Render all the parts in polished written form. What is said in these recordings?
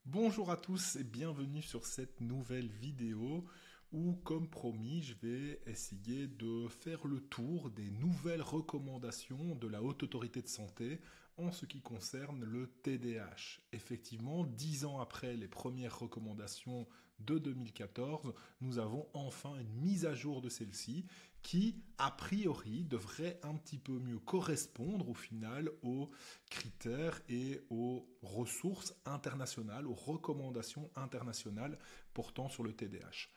Bonjour à tous et bienvenue sur cette nouvelle vidéo où, comme promis, je vais essayer de faire le tour des nouvelles recommandations de la Haute Autorité de Santé en ce qui concerne le TDAH. Effectivement, 10 ans après les premières recommandations de 2014, nous avons enfin une mise à jour de celle-ci qui, a priori, devrait un petit peu mieux correspondre au final aux critères et aux ressources internationales, aux recommandations internationales portant sur le TDAH.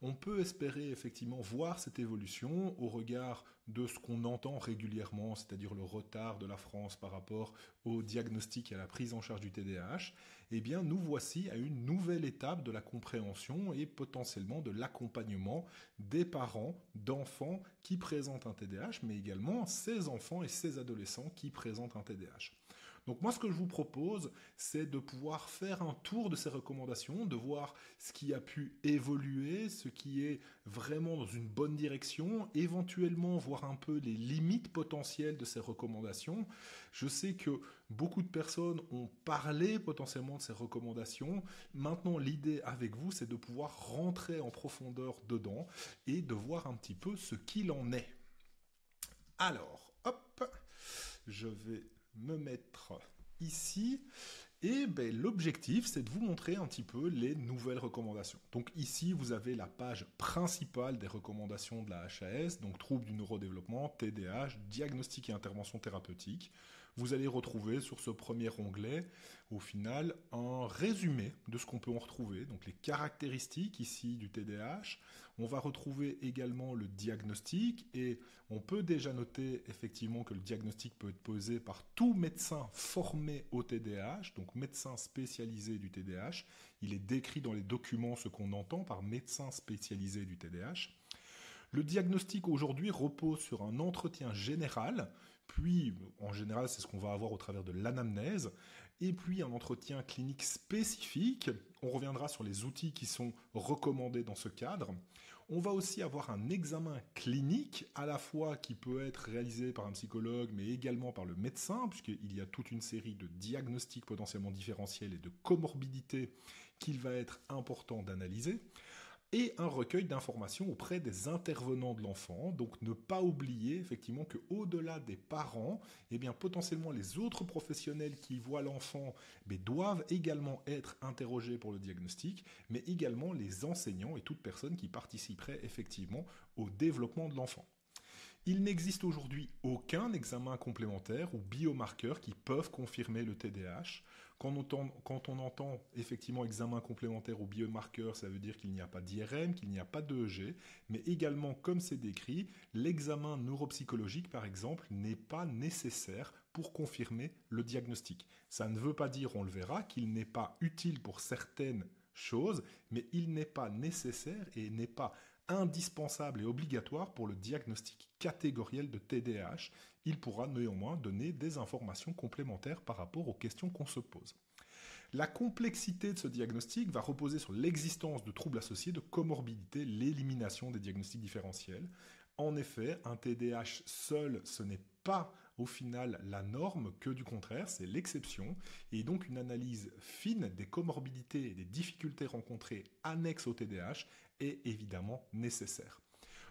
On peut espérer effectivement voir cette évolution au regard de ce qu'on entend régulièrement, c'est-à-dire le retard de la France par rapport au diagnostic et à la prise en charge du TDAH. Eh bien, nous voici à une nouvelle étape de la compréhension et potentiellement de l'accompagnement des parents d'enfants qui présentent un TDAH, mais également ces enfants et ces adolescents qui présentent un TDAH. Donc moi, ce que je vous propose, c'est de pouvoir faire un tour de ces recommandations, de voir ce qui a pu évoluer, ce qui est vraiment dans une bonne direction, éventuellement voir un peu les limites potentielles de ces recommandations. Je sais que beaucoup de personnes ont parlé potentiellement de ces recommandations. Maintenant, l'idée avec vous, c'est de pouvoir rentrer en profondeur dedans et de voir un petit peu ce qu'il en est. Alors, hop, je vais me mettre ici. Et ben, l'objectif, c'est de vous montrer un petit peu les nouvelles recommandations. Donc ici, vous avez la page principale des recommandations de la HAS, donc troubles du neurodéveloppement, TDAH, diagnostic et intervention thérapeutique. Vous allez retrouver sur ce premier onglet, au final, un résumé de ce qu'on peut en retrouver. Donc les caractéristiques ici du TDAH. On va retrouver également le diagnostic et on peut déjà noter effectivement que le diagnostic peut être posé par tout médecin formé au TDAH, donc médecin spécialisé du TDAH. Il est décrit dans les documents ce qu'on entend par médecin spécialisé du TDAH. Le diagnostic aujourd'hui repose sur un entretien général, puis en général c'est ce qu'on va avoir au travers de l'anamnèse, et puis un entretien clinique spécifique. On reviendra sur les outils qui sont recommandés dans ce cadre. On va aussi avoir un examen clinique, à la fois qui peut être réalisé par un psychologue, mais également par le médecin, puisqu'il y a toute une série de diagnostics potentiellement différentiels et de comorbidités qu'il va être important d'analyser, et un recueil d'informations auprès des intervenants de l'enfant. Donc ne pas oublier effectivement qu'au-delà des parents, eh bien potentiellement les autres professionnels qui voient l'enfant doivent également être interrogés pour le diagnostic, mais également les enseignants et toute personne qui participerait effectivement au développement de l'enfant. Il n'existe aujourd'hui aucun examen complémentaire ou biomarqueur qui peuvent confirmer le TDAH. Quand on entend effectivement examen complémentaire ou biomarqueur, ça veut dire qu'il n'y a pas d'IRM, qu'il n'y a pas d'EEG, mais également, comme c'est décrit, l'examen neuropsychologique, par exemple, n'est pas nécessaire pour confirmer le diagnostic. Ça ne veut pas dire, on le verra, qu'il n'est pas utile pour certaines choses, mais il n'est pas nécessaire et n'est pas indispensable et obligatoire pour le diagnostic catégoriel de TDAH. Il pourra néanmoins donner des informations complémentaires par rapport aux questions qu'on se pose. La complexité de ce diagnostic va reposer sur l'existence de troubles associés de comorbidité, l'élimination des diagnostics différentiels. En effet, un TDAH seul, ce n'est pas au final la norme, que du contraire, c'est l'exception, et donc une analyse fine des comorbidités et des difficultés rencontrées annexes au TDAH est évidemment nécessaire.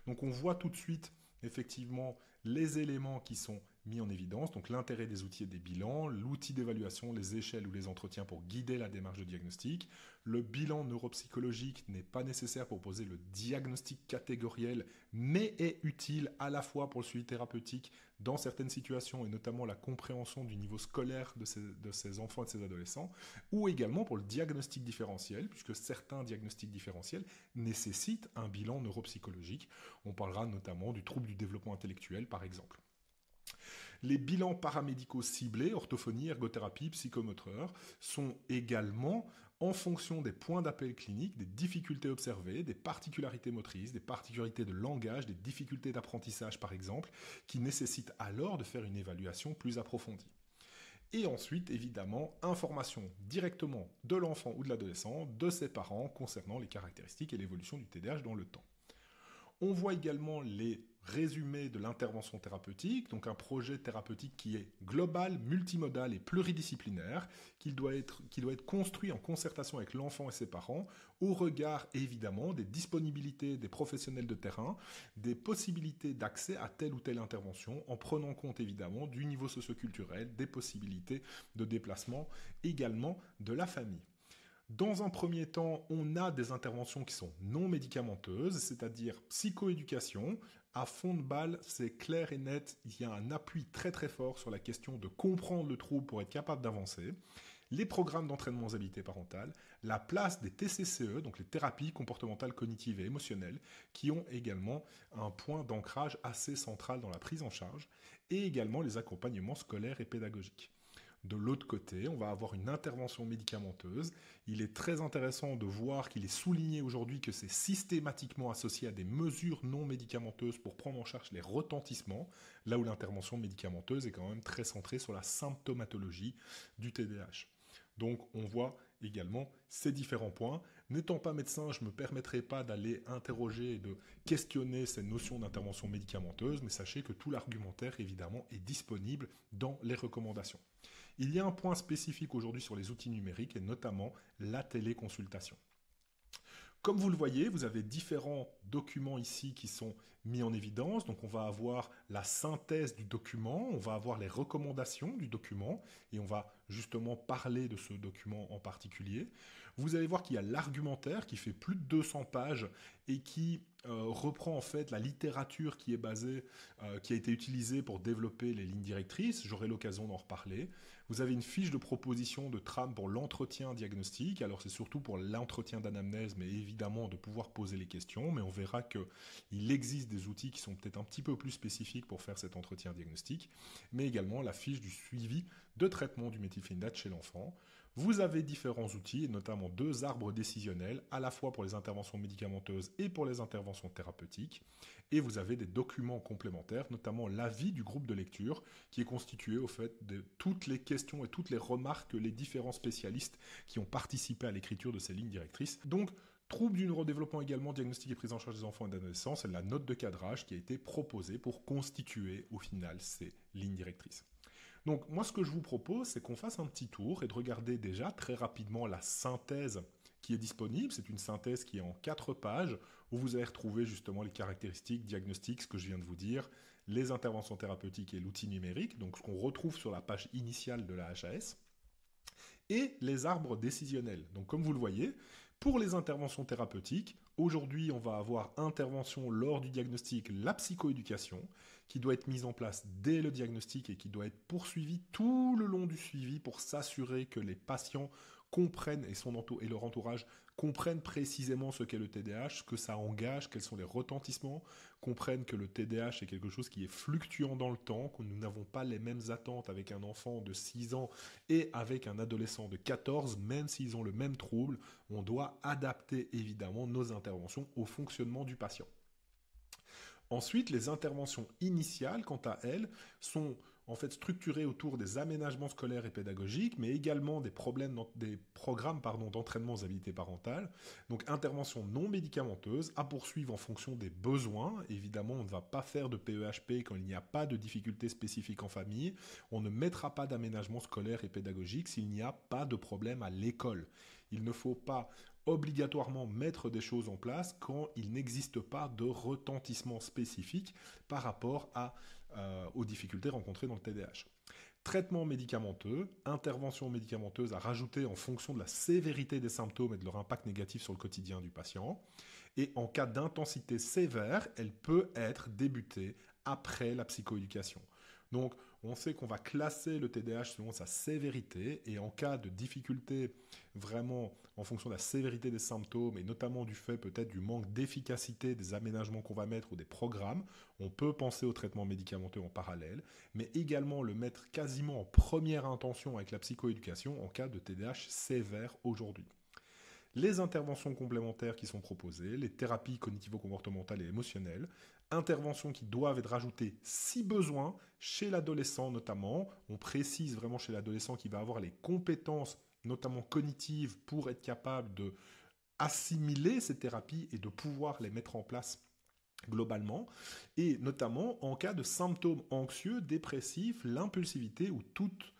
Donc on voit tout de suite effectivement les éléments qui sont mis en évidence, donc l'intérêt des outils et des bilans, l'outil d'évaluation, les échelles ou les entretiens pour guider la démarche de diagnostic. Le bilan neuropsychologique n'est pas nécessaire pour poser le diagnostic catégoriel, mais est utile à la fois pour le suivi thérapeutique dans certaines situations, et notamment la compréhension du niveau scolaire de ces enfants et de ces adolescents, ou également pour le diagnostic différentiel, puisque certains diagnostics différentiels nécessitent un bilan neuropsychologique. On parlera notamment du trouble du développement intellectuel, par exemple. Les bilans paramédicaux ciblés, orthophonie, ergothérapie, psychomoteur, sont également en fonction des points d'appel cliniques, des difficultés observées, des particularités motrices, des particularités de langage, des difficultés d'apprentissage par exemple, qui nécessitent alors de faire une évaluation plus approfondie. Et ensuite, évidemment, information directement de l'enfant ou de l'adolescent, de ses parents, concernant les caractéristiques et l'évolution du TDAH dans le temps. On voit également les résumé de l'intervention thérapeutique, donc un projet thérapeutique qui est global, multimodal et pluridisciplinaire, qui doit être construit en concertation avec l'enfant et ses parents, au regard évidemment des disponibilités des professionnels de terrain, des possibilités d'accès à telle ou telle intervention, en prenant compte évidemment du niveau socioculturel, des possibilités de déplacement, également de la famille. Dans un premier temps, on a des interventions qui sont non médicamenteuses, c'est-à-dire psychoéducation. À fond de balle, c'est clair et net, il y a un appui très très fort sur la question de comprendre le trouble pour être capable d'avancer. Les programmes d'entraînement aux habiletés parentales, la place des TCCE, donc les thérapies comportementales, cognitives et émotionnelles, qui ont également un point d'ancrage assez central dans la prise en charge, et également les accompagnements scolaires et pédagogiques. De l'autre côté, on va avoir une intervention médicamenteuse. Il est très intéressant de voir qu'il est souligné aujourd'hui que c'est systématiquement associé à des mesures non médicamenteuses pour prendre en charge les retentissements, là où l'intervention médicamenteuse est quand même très centrée sur la symptomatologie du TDAH. Donc on voit également ces différents points. N'étant pas médecin, je ne me permettrai pas d'aller interroger et de questionner ces notions d'intervention médicamenteuse, mais sachez que tout l'argumentaire évidemment est disponible dans les recommandations. Il y a un point spécifique aujourd'hui sur les outils numériques et notamment la téléconsultation. Comme vous le voyez, vous avez différents documents ici qui sont mis en évidence. Donc on va avoir la synthèse du document, on va avoir les recommandations du document et on va justement parler de ce document en particulier. Vous allez voir qu'il y a l'argumentaire qui fait plus de 200 pages et qui reprend en fait la littérature qui est basée, qui a été utilisée pour développer les lignes directrices. J'aurai l'occasion d'en reparler. Vous avez une fiche de proposition de trame pour l'entretien diagnostique. Alors c'est surtout pour l'entretien d'anamnèse, mais évidemment de pouvoir poser les questions. Mais on verra qu'il existe des outils qui sont peut-être un petit peu plus spécifiques pour faire cet entretien diagnostique. Mais également la fiche du suivi de traitement du méthylphénidate chez l'enfant. Vous avez différents outils, et notamment 2 arbres décisionnels, à la fois pour les interventions médicamenteuses et pour les interventions thérapeutiques. Et vous avez des documents complémentaires, notamment l'avis du groupe de lecture, qui est constitué au fait de toutes les questions et toutes les remarques que les différents spécialistes qui ont participé à l'écriture de ces lignes directrices. Donc, troubles du neurodéveloppement également, diagnostic et prise en charge des enfants et d'adolescents, c'est la note de cadrage qui a été proposée pour constituer au final ces lignes directrices. Donc moi ce que je vous propose, c'est qu'on fasse un petit tour et de regarder déjà très rapidement la synthèse qui est disponible. C'est une synthèse qui est en 4 pages où vous allez retrouver justement les caractéristiques diagnostiques, ce que je viens de vous dire, les interventions thérapeutiques et l'outil numérique, donc ce qu'on retrouve sur la page initiale de la HAS, et les arbres décisionnels. Donc comme vous le voyez, pour les interventions thérapeutiques, aujourd'hui on va avoir intervention lors du diagnostic, la psychoéducation, qui doit être mise en place dès le diagnostic et qui doit être poursuivie tout le long du suivi pour s'assurer que les patients comprennent et leur entourage comprennent précisément ce qu'est le TDAH, ce que ça engage, quels sont les retentissements, comprennent que le TDAH est quelque chose qui est fluctuant dans le temps, que nous n'avons pas les mêmes attentes avec un enfant de 6 ans et avec un adolescent de 14, même s'ils ont le même trouble, on doit adapter évidemment nos interventions au fonctionnement du patient. Ensuite, les interventions initiales, quant à elles, sont en fait structurées autour des aménagements scolaires et pédagogiques, mais également des programmes d'entraînement aux habilités parentales. Donc, interventions non médicamenteuses à poursuivre en fonction des besoins. Évidemment, on ne va pas faire de PEHP quand il n'y a pas de difficultés spécifiques en famille. On ne mettra pas d'aménagement scolaire et pédagogique s'il n'y a pas de problème à l'école. Il ne faut pas obligatoirement mettre des choses en place quand il n'existe pas de retentissement spécifique par rapport aux difficultés rencontrées dans le TDAH. Traitement médicamenteux, intervention médicamenteuse à rajouter en fonction de la sévérité des symptômes et de leur impact négatif sur le quotidien du patient. Et en cas d'intensité sévère, elle peut être débutée après la psychoéducation. Donc, on sait qu'on va classer le TDAH selon sa sévérité et en cas de difficulté vraiment en fonction de la sévérité des symptômes et notamment du fait peut-être du manque d'efficacité des aménagements qu'on va mettre ou des programmes, on peut penser au traitement médicamenteux en parallèle, mais également le mettre quasiment en première intention avec la psychoéducation en cas de TDAH sévère aujourd'hui. Les interventions complémentaires qui sont proposées, les thérapies cognitivo-comportementales et émotionnelles, interventions qui doivent être rajoutées si besoin, chez l'adolescent notamment. On précise vraiment chez l'adolescent qu'il va avoir les compétences, notamment cognitives, pour être capable de assimiler ces thérapies et de pouvoir les mettre en place globalement, et notamment en cas de symptômes anxieux, dépressifs, l'impulsivité ou toute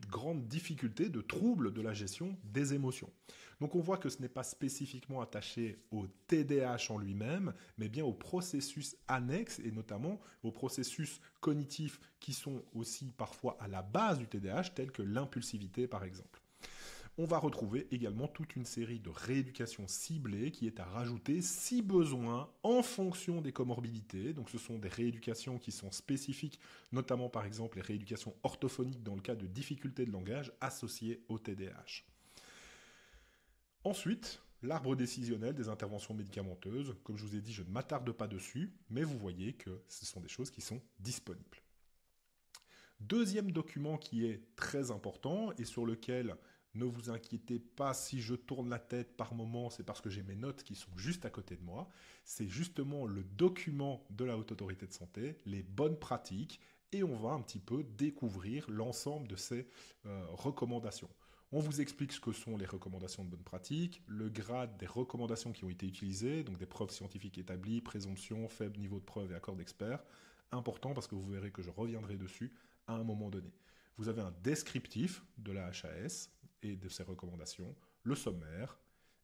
grande difficulté de trouble de la gestion des émotions. Donc on voit que ce n'est pas spécifiquement attaché au TDAH en lui-même, mais bien aux processus annexes et notamment aux processus cognitifs qui sont aussi parfois à la base du TDAH, tels que l'impulsivité par exemple. On va retrouver également toute une série de rééducations ciblées qui est à rajouter si besoin en fonction des comorbidités. Donc ce sont des rééducations qui sont spécifiques, notamment par exemple les rééducations orthophoniques dans le cas de difficultés de langage associées au TDAH. Ensuite, l'arbre décisionnel des interventions médicamenteuses. Comme je vous ai dit, je ne m'attarde pas dessus, mais vous voyez que ce sont des choses qui sont disponibles. Deuxième document qui est très important et sur lequel ne vous inquiétez pas si je tourne la tête par moment, c'est parce que j'ai mes notes qui sont juste à côté de moi. C'est justement le document de la Haute Autorité de Santé, les bonnes pratiques, et on va un petit peu découvrir l'ensemble de ces recommandations. On vous explique ce que sont les recommandations de bonnes pratiques, le grade des recommandations qui ont été utilisées, donc des preuves scientifiques établies, présomption, faible niveau de preuve et accord d'expert. Important parce que vous verrez que je reviendrai dessus à un moment donné. Vous avez un descriptif de la HAS et de ses recommandations, le sommaire,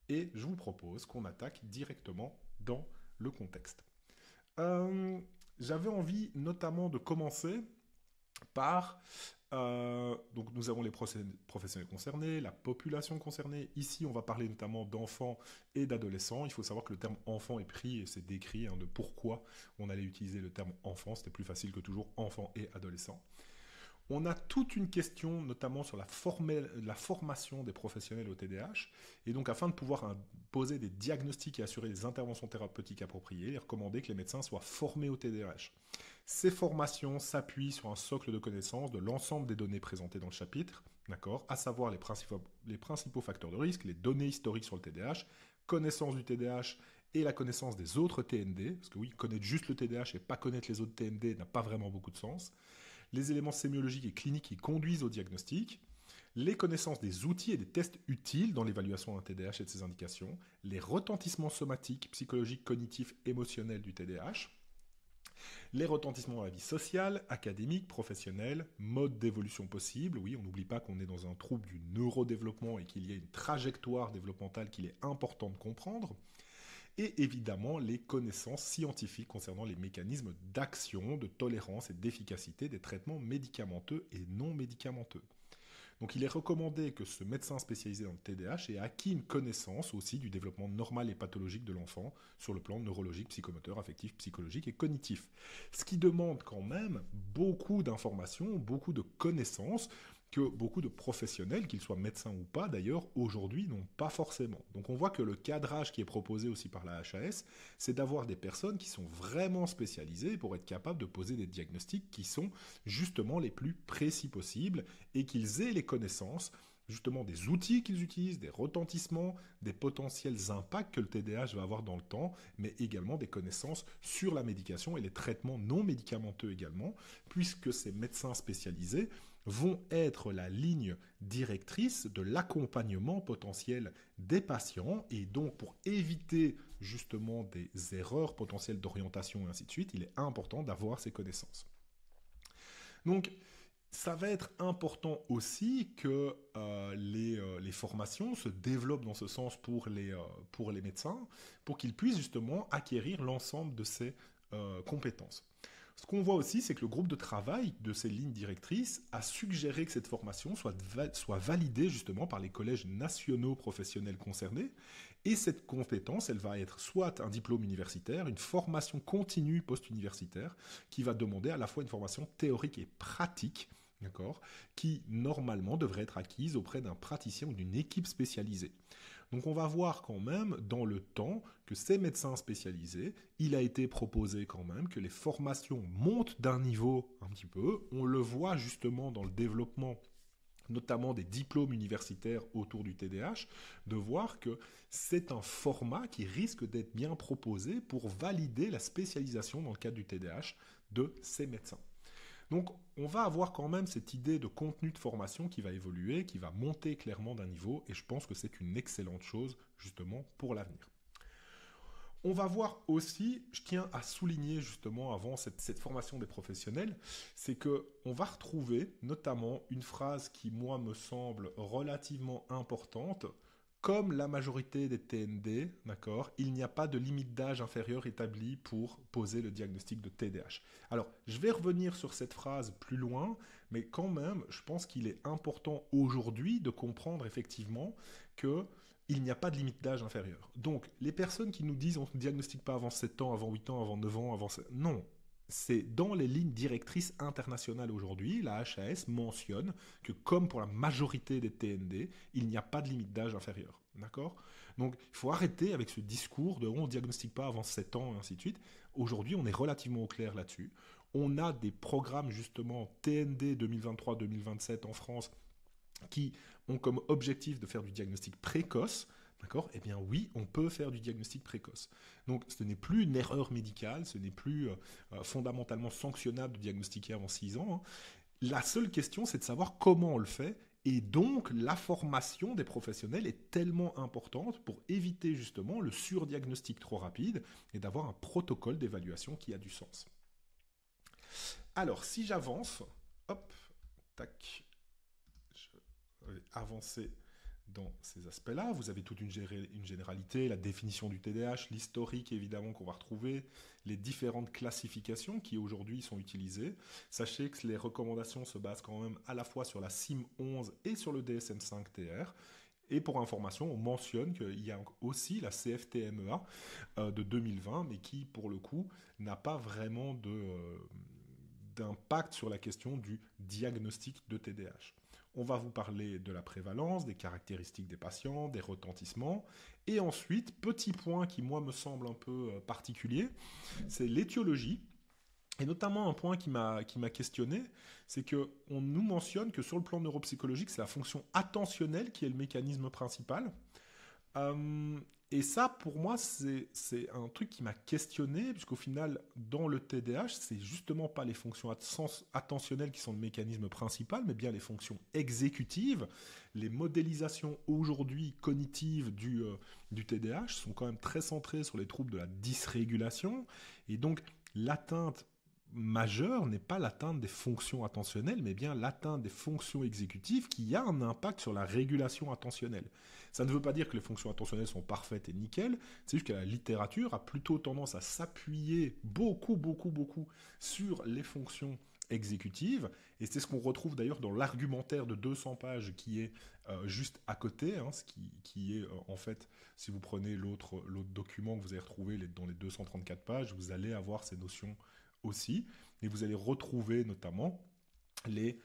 et je vous propose qu'on attaque directement dans le contexte. J'avais envie notamment de commencer par... donc nous avons les professionnels concernés, la population concernée. Ici, on va parler notamment d'enfants et d'adolescents. Il faut savoir que le terme enfant est pris et c'est décrit de pourquoi on allait utiliser le terme enfant. C'était plus facile que toujours enfant et adolescent. On a toute une question, notamment sur la formation des professionnels au TDAH. Et donc, afin de pouvoir poser des diagnostics et assurer des interventions thérapeutiques appropriées, il est recommandé que les médecins soient formés au TDAH. Ces formations s'appuient sur un socle de connaissances de l'ensemble des données présentées dans le chapitre, d'accord, à savoir les principaux facteurs de risque, les données historiques sur le TDAH, connaissance du TDAH et la connaissance des autres TND, parce que oui, connaître juste le TDAH et pas connaître les autres TND n'a pas vraiment beaucoup de sens. Les éléments sémiologiques et cliniques qui conduisent au diagnostic, les connaissances des outils et des tests utiles dans l'évaluation d'un TDAH et de ses indications, les retentissements somatiques, psychologiques, cognitifs, émotionnels du TDAH, les retentissements dans la vie sociale, académique, professionnelle, mode d'évolution possible. Oui, on n'oublie pas qu'on est dans un trouble du neurodéveloppement et qu'il y a une trajectoire développementale qu'il est important de comprendre. Et évidemment les connaissances scientifiques concernant les mécanismes d'action, de tolérance et d'efficacité des traitements médicamenteux et non médicamenteux. Donc il est recommandé que ce médecin spécialisé dans le TDAH ait acquis une connaissance aussi du développement normal et pathologique de l'enfant sur le plan neurologique, psychomoteur, affectif, psychologique et cognitif. Ce qui demande quand même beaucoup d'informations, beaucoup de connaissances que beaucoup de professionnels, qu'ils soient médecins ou pas d'ailleurs, aujourd'hui n'ont pas forcément. Donc on voit que le cadrage qui est proposé aussi par la HAS, c'est d'avoir des personnes qui sont vraiment spécialisées pour être capables de poser des diagnostics qui sont justement les plus précis possibles et qu'ils aient les connaissances justement des outils qu'ils utilisent, des retentissements, des potentiels impacts que le TDAH va avoir dans le temps, mais également des connaissances sur la médication et les traitements non médicamenteux également, puisque ces médecins spécialisés vont être la ligne directrice de l'accompagnement potentiel des patients et donc pour éviter justement des erreurs potentielles d'orientation et ainsi de suite, il est important d'avoir ces connaissances. Donc, ça va être important aussi que les formations se développent dans ce sens pour les médecins, pour qu'ils puissent justement acquérir l'ensemble de ces compétences. Ce qu'on voit aussi, c'est que le groupe de travail de ces lignes directrices a suggéré que cette formation soit validée justement par les collèges nationaux professionnels concernés. Et cette compétence, elle va être soit un diplôme universitaire, une formation continue post-universitaire, qui va demander à la fois une formation théorique et pratique, d'accord, qui normalement devrait être acquise auprès d'un praticien ou d'une équipe spécialisée. Donc on va voir quand même dans le temps que ces médecins spécialisés, il a été proposé quand même que les formations montent d'un niveau un petit peu. On le voit justement dans le développement notamment des diplômes universitaires autour du TDAH, de voir que c'est un format qui risque d'être bien proposé pour valider la spécialisation dans le cadre du TDAH de ces médecins. Donc, on va avoir quand même cette idée de contenu de formation qui va évoluer, qui va monter clairement d'un niveau, et je pense que c'est une excellente chose, justement, pour l'avenir. On va voir aussi, je tiens à souligner justement avant cette formation des professionnels, c'est qu'on va retrouver notamment une phrase qui, moi, me semble relativement importante. Comme la majorité des TND, d'accord, il n'y a pas de limite d'âge inférieure établie pour poser le diagnostic de TDAH. Alors, je vais revenir sur cette phrase plus loin, mais quand même, je pense qu'il est important aujourd'hui de comprendre effectivement que il n'y a pas de limite d'âge inférieure. Donc, les personnes qui nous disent on ne diagnostique pas avant 7 ans, avant 8 ans, avant 9 ans, avant... Non, c'est dans les lignes directrices internationales aujourd'hui, la HAS mentionne que comme pour la majorité des TND, il n'y a pas de limite d'âge inférieure. D'accord ? Donc il faut arrêter avec ce discours de on ne diagnostique pas avant 7 ans et ainsi de suite. Aujourd'hui, on est relativement au clair là-dessus. On a des programmes justement TND 2023-2027 en France qui ont comme objectif de faire du diagnostic précoce. D'accord ? Eh bien oui, on peut faire du diagnostic précoce. Donc ce n'est plus une erreur médicale, ce n'est plus fondamentalement sanctionnable de diagnostiquer avant 6 ans. Hein. La seule question, c'est de savoir comment on le fait. Et donc la formation des professionnels est tellement importante pour éviter justement le surdiagnostic trop rapide et d'avoir un protocole d'évaluation qui a du sens. Alors si j'avance, hop, tac, je vais avancer dans ces aspects-là. Vous avez toute une généralité, la définition du TDAH, l'historique évidemment qu'on va retrouver, les différentes classifications qui aujourd'hui sont utilisées. Sachez que les recommandations se basent quand même à la fois sur la CIM-11 et sur le DSM-5-TR. Et pour information, on mentionne qu'il y a aussi la CFTMEA de 2020, mais qui pour le coup n'a pas vraiment d'impact sur la question du diagnostic de TDAH. On va vous parler de la prévalence, des caractéristiques des patients, des retentissements. Et ensuite, petit point qui, moi, me semble un peu particulier, c'est l'étiologie. Et notamment un point qui m'a questionné, c'est qu'on nous mentionne que sur le plan neuropsychologique, c'est la fonction attentionnelle qui est le mécanisme principal. Et ça, pour moi, c'est un truc qui m'a questionné, puisqu'au final, dans le TDAH, c'est justement pas les fonctions attentionnelles qui sont le mécanisme principal, mais bien les fonctions exécutives. Les modélisations aujourd'hui cognitives du TDAH sont quand même très centrées sur les troubles de la dysrégulation. Et donc, l'atteinte majeure n'est pas l'atteinte des fonctions attentionnelles, mais bien l'atteinte des fonctions exécutives qui a un impact sur la régulation attentionnelle. Ça ne veut pas dire que les fonctions attentionnelles sont parfaites et nickel, c'est juste que la littérature a plutôt tendance à s'appuyer beaucoup sur les fonctions exécutives, et c'est ce qu'on retrouve d'ailleurs dans l'argumentaire de 200 pages qui est juste à côté, hein, ce qui est en fait, si vous prenez l'autre document que vous allez retrouver dans les 234 pages, vous allez avoir ces notions aussi, et vous allez retrouver notamment les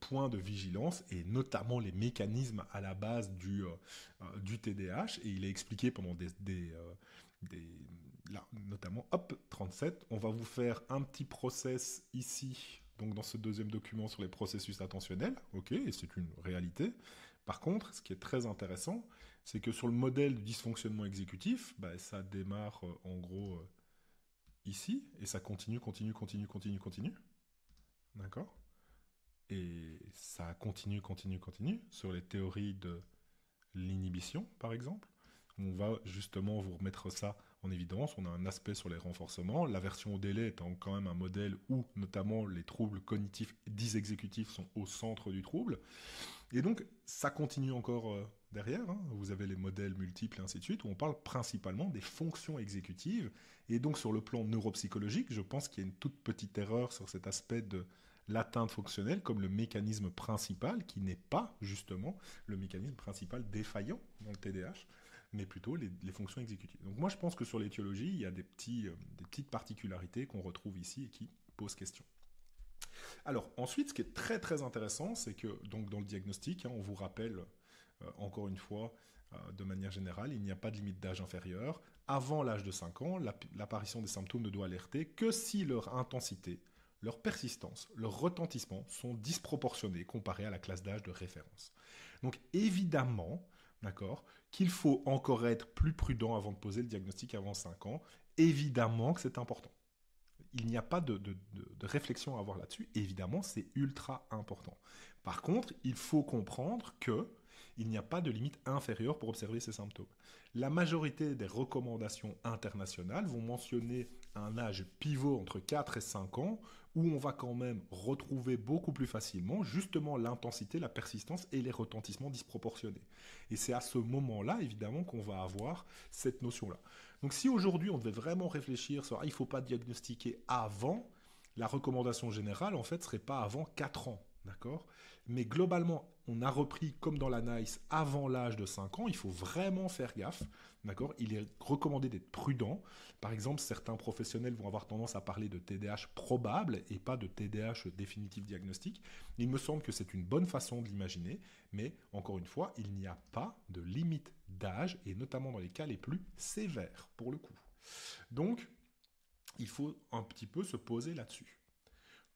points de vigilance et notamment les mécanismes à la base du TDAH, et il est expliqué pendant là, notamment, hop, 37, on va vous faire un petit process ici, donc dans ce deuxième document sur les processus attentionnels, ok, et c'est une réalité. Par contre, ce qui est très intéressant, c'est que sur le modèle du dysfonctionnement exécutif, bah, ça démarre en gros ici, et ça continue. D'accord ? Et ça continue sur les théories de l'inhibition, par exemple. On va justement vous remettre ça en évidence. On a un aspect sur les renforcements. L'aversion au délai étant quand même un modèle où, notamment, les troubles cognitifs dysexécutifs sont au centre du trouble. Et donc, ça continue encore derrière. Hein. Vous avez les modèles multiples et ainsi de suite, où on parle principalement des fonctions exécutives. Et donc, sur le plan neuropsychologique, je pense qu'il y a une toute petite erreur sur cet aspect de l'atteinte fonctionnelle comme le mécanisme principal, qui n'est pas justement le mécanisme principal défaillant dans le TDAH, mais plutôt les fonctions exécutives. Donc moi, je pense que sur l'étiologie, il y a des petites particularités qu'on retrouve ici et qui posent question. Alors ensuite, ce qui est très très intéressant, c'est que donc dans le diagnostic, hein, on vous rappelle encore une fois, de manière générale, il n'y a pas de limite d'âge inférieure. Avant l'âge de 5 ans, l'apparition des symptômes ne doit alerter que si leur intensité, leur persistance, leur retentissement sont disproportionnés comparés à la classe d'âge de référence. Donc évidemment, d'accord, qu'il faut encore être plus prudent avant de poser le diagnostic avant 5 ans. Évidemment que c'est important. Il n'y a pas de réflexion à avoir là-dessus. Évidemment, c'est ultra important. Par contre, il faut comprendre que Il n'y a pas de limite inférieure pour observer ces symptômes. La majorité des recommandations internationales vont mentionner un âge pivot entre 4 et 5 ans, où on va quand même retrouver beaucoup plus facilement justement l'intensité, la persistance et les retentissements disproportionnés. Et c'est à ce moment-là, évidemment, qu'on va avoir cette notion-là. Donc si aujourd'hui on devait vraiment réfléchir sur il ne faut pas diagnostiquer avant, la recommandation générale en fait ne serait pas avant 4 ans. D'accord ? Mais globalement, on a repris comme dans la NICE avant l'âge de 5 ans, il faut vraiment faire gaffe. D'accord ? Il est recommandé d'être prudent. Par exemple, certains professionnels vont avoir tendance à parler de TDAH probable et pas de TDAH définitif diagnostic. Il me semble que c'est une bonne façon de l'imaginer, mais encore une fois, il n'y a pas de limite d'âge et notamment dans les cas les plus sévères pour le coup. Donc, il faut un petit peu se poser là-dessus.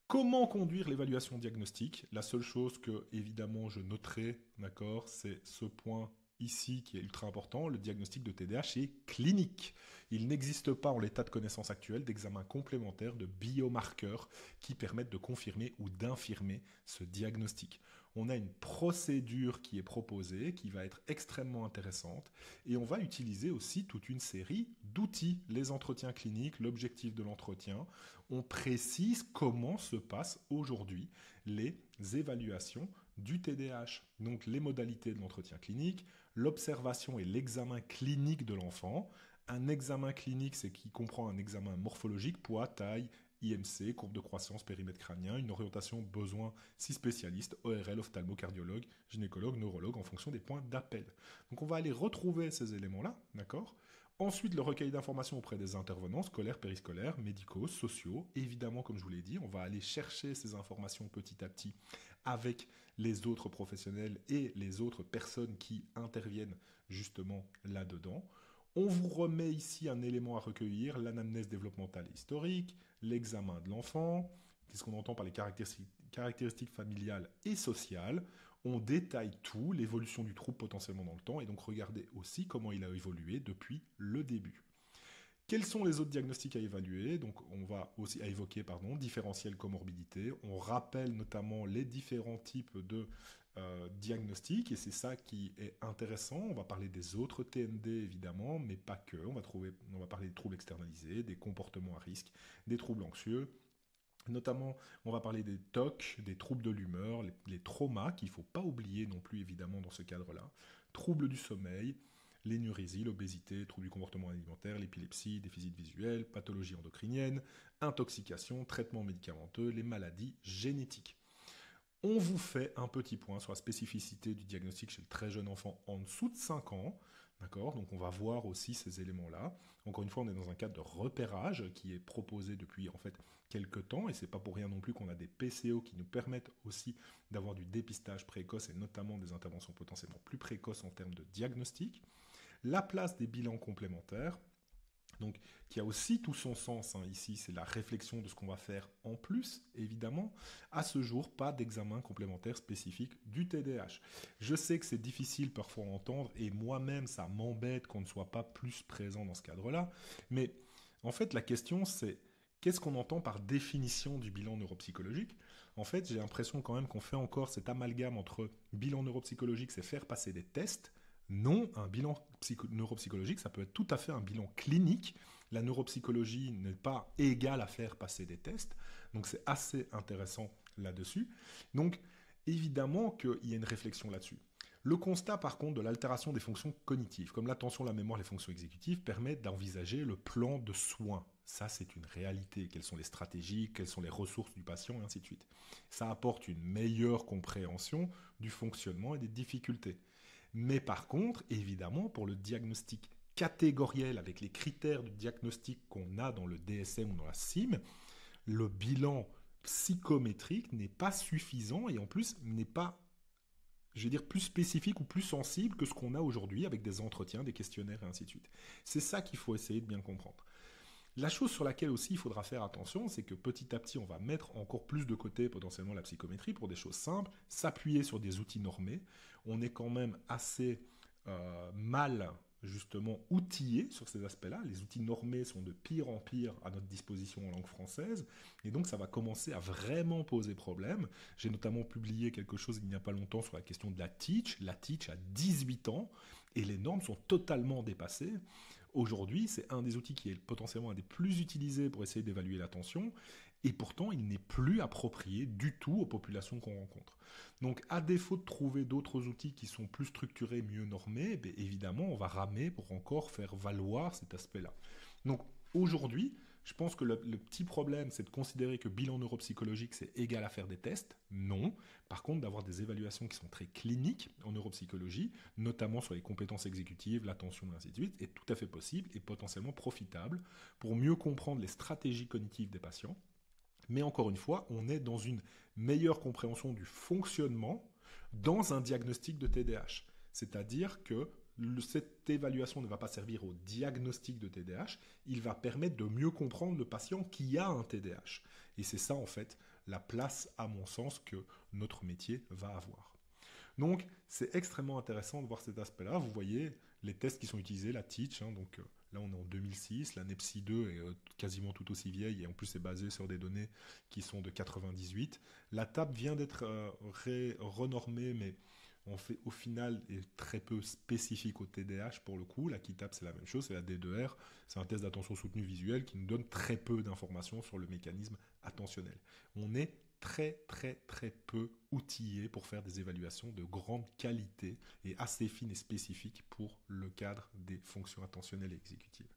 Comment conduire l'évaluation diagnostique ? La seule chose que, évidemment, je noterai, d'accord, c'est ce point ici qui est ultra important, le diagnostic de TDAH est clinique. Il n'existe pas en l'état de connaissance actuel d'examen complémentaire de biomarqueurs qui permettent de confirmer ou d'infirmer ce diagnostic. On a une procédure qui est proposée, qui va être extrêmement intéressante, et on va utiliser aussi toute une série d'outils, les entretiens cliniques, l'objectif de l'entretien. On précise comment se passent aujourd'hui les évaluations du TDAH. Donc les modalités de l'entretien clinique, l'observation et l'examen clinique de l'enfant. Un examen clinique, c'est qui comprend un examen morphologique, poids, taille, IMC, courbe de croissance, périmètre crânien, une orientation besoin, si spécialistes, ORL, ophtalmo-cardiologue, gynécologue, neurologue, en fonction des points d'appel. Donc on va aller retrouver ces éléments-là, d'accord ? Ensuite, le recueil d'informations auprès des intervenants scolaires, périscolaires, médicaux, sociaux. Évidemment, comme je vous l'ai dit, on va aller chercher ces informations petit à petit avec les autres professionnels et les autres personnes qui interviennent justement là-dedans. On vous remet ici un élément à recueillir, l'anamnèse développementale et historique, l'examen de l'enfant, qu'est-ce qu'on entend par les caractéristiques familiales et sociales. On détaille tout, l'évolution du trouble potentiellement dans le temps, et donc regardez aussi comment il a évolué depuis le début. Quels sont les autres diagnostics à évaluer ? Donc on va aussi à évoquer différentiel comorbidité. On rappelle notamment les différents types de diagnostics, et c'est ça qui est intéressant. On va parler des autres TND évidemment, mais pas que. On va parler des troubles externalisés, des comportements à risque, des troubles anxieux. Notamment, on va parler des TOC, des troubles de l'humeur, les traumas, qu'il ne faut pas oublier non plus évidemment dans ce cadre-là, troubles du sommeil, l'énurésie, l'obésité, troubles du comportement alimentaire, l'épilepsie, déficit visuel, pathologie endocrinienne, intoxication, traitement médicamenteux, les maladies génétiques. On vous fait un petit point sur la spécificité du diagnostic chez le très jeune enfant en dessous de 5 ans. D'accord ? Donc on va voir aussi ces éléments-là. Encore une fois, on est dans un cadre de repérage qui est proposé depuis en fait quelques temps, et c'est pas pour rien non plus qu'on a des PCO qui nous permettent aussi d'avoir du dépistage précoce et notamment des interventions potentiellement plus précoces en termes de diagnostic. La place des bilans complémentaires, donc qui a aussi tout son sens ici, c'est la réflexion de ce qu'on va faire en plus, évidemment. À ce jour, pas d'examen complémentaire spécifique du TDAH. Je sais que c'est difficile parfois à entendre, et moi-même, ça m'embête qu'on ne soit pas plus présent dans ce cadre-là, mais en fait, la question, c'est qu'est-ce qu'on entend par définition du bilan neuropsychologique ? En fait, j'ai l'impression quand même qu'on fait encore cet amalgame entre bilan neuropsychologique, c'est faire passer des tests. Non, un bilan neuropsychologique, ça peut être tout à fait un bilan clinique. La neuropsychologie n'est pas égale à faire passer des tests. Donc c'est assez intéressant là-dessus. Donc évidemment qu'il y a une réflexion là-dessus. Le constat par contre de l'altération des fonctions cognitives, comme l'attention, la mémoire, les fonctions exécutives, permet d'envisager le plan de soins. Ça, c'est une réalité. Quelles sont les stratégies, quelles sont les ressources du patient, et ainsi de suite. Ça apporte une meilleure compréhension du fonctionnement et des difficultés. Mais par contre, évidemment, pour le diagnostic catégoriel avec les critères de diagnostic qu'on a dans le DSM ou dans la CIM, le bilan psychométrique n'est pas suffisant et en plus n'est pas, je vais dire, plus spécifique ou plus sensible que ce qu'on a aujourd'hui avec des entretiens, des questionnaires et ainsi de suite. C'est ça qu'il faut essayer de bien comprendre. La chose sur laquelle aussi il faudra faire attention, c'est que petit à petit, on va mettre encore plus de côté potentiellement la psychométrie pour des choses simples, s'appuyer sur des outils normés. On est quand même assez mal, justement outillés sur ces aspects-là. Les outils normés sont de pire en pire à notre disposition en langue française, et donc ça va commencer à vraiment poser problème. J'ai notamment publié quelque chose il n'y a pas longtemps sur la question de la teach. La teach a 18 ans, et les normes sont totalement dépassées. Aujourd'hui, c'est un des outils qui est potentiellement un des plus utilisés pour essayer d'évaluer l'attention, et pourtant il n'est plus approprié du tout aux populations qu'on rencontre. Donc à défaut de trouver d'autres outils qui sont plus structurés, mieux normés, bien évidemment on va ramer pour encore faire valoir cet aspect-là. Donc aujourd'hui, je pense que le petit problème, c'est de considérer que bilan neuropsychologique, c'est égal à faire des tests. Non. Par contre, d'avoir des évaluations qui sont très cliniques en neuropsychologie, notamment sur les compétences exécutives, l'attention, et ainsi de suite, est tout à fait possible et potentiellement profitable pour mieux comprendre les stratégies cognitives des patients. Mais encore une fois, on est dans une meilleure compréhension du fonctionnement dans un diagnostic de TDAH. C'est-à-dire que cette évaluation ne va pas servir au diagnostic de TDAH, il va permettre de mieux comprendre le patient qui a un TDAH. Et c'est ça, en fait, la place, à mon sens, que notre métier va avoir. Donc, c'est extrêmement intéressant de voir cet aspect-là. Vous voyez les tests qui sont utilisés, la TEACH, donc là on est en 2006, la NEPSI 2 est quasiment tout aussi vieille et en plus c'est basé sur des données qui sont de 98. La TAP vient d'être renormée, mais au final est très peu spécifique au TDAH pour le coup. La KITAP c'est la même chose, c'est la D2R, c'est un test d'attention soutenue visuelle qui nous donne très peu d'informations sur le mécanisme attentionnel. On est très peu outillé pour faire des évaluations de grande qualité et assez fines et spécifiques pour le cadre des fonctions attentionnelles et exécutives.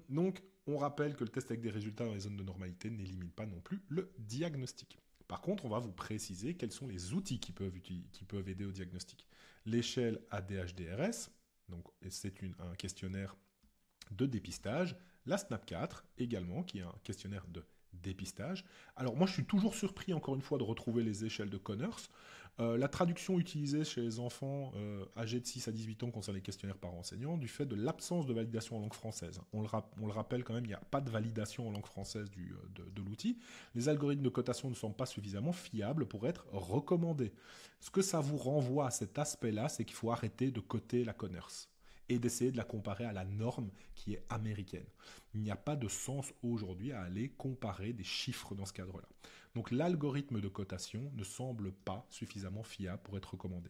Donc, on rappelle que le test avec des résultats dans les zones de normalité n'élimine pas non plus le diagnostic. Par contre, on va vous préciser quels sont les outils qui peuvent aider au diagnostic. L'échelle ADHD-RS, donc c'est un questionnaire de dépistage. La SNAP-4 également, qui est un questionnaire de dépistage. Alors moi je suis toujours surpris encore une fois de retrouver les échelles de Conners. La traduction utilisée chez les enfants âgés de 6 à 18 ans concerne les questionnaires par enseignant du fait de l'absence de validation en langue française. On le rappelle quand même, il n'y a pas de validation en langue française de l'outil. Les algorithmes de cotation ne sont pas suffisamment fiables pour être recommandés. Ce que ça vous renvoie à cet aspect-là, c'est qu'il faut arrêter de coter la Conners et d'essayer de la comparer à la norme qui est américaine. Il n'y a pas de sens aujourd'hui à aller comparer des chiffres dans ce cadre-là. Donc l'algorithme de cotation ne semble pas suffisamment fiable pour être recommandé.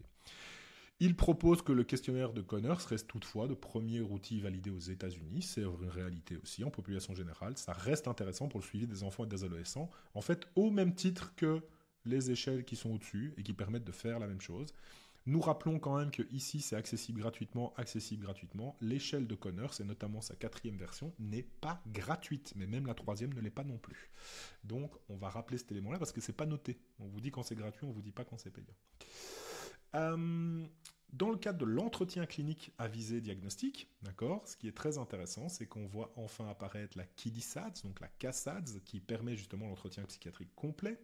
Il propose que le questionnaire de Conners reste toutefois le premier outil validé aux États-Unis. C'est une réalité aussi en population générale. Ça reste intéressant pour le suivi des enfants et des adolescents. En fait, au même titre que les échelles qui sont au-dessus et qui permettent de faire la même chose. Nous rappelons quand même que ici c'est accessible gratuitement. L'échelle de Conners, et notamment sa 4e version, n'est pas gratuite, mais même la 3e ne l'est pas non plus. Donc on va rappeler cet élément-là parce que c'est pas noté. On vous dit quand c'est gratuit, on vous dit pas quand c'est payant. Dans le cadre de l'entretien clinique à visée diagnostique, d'accord, ce qui est très intéressant, c'est qu'on voit enfin apparaître la KIDI-SADS, donc la CASADS, qui permet justement l'entretien psychiatrique complet.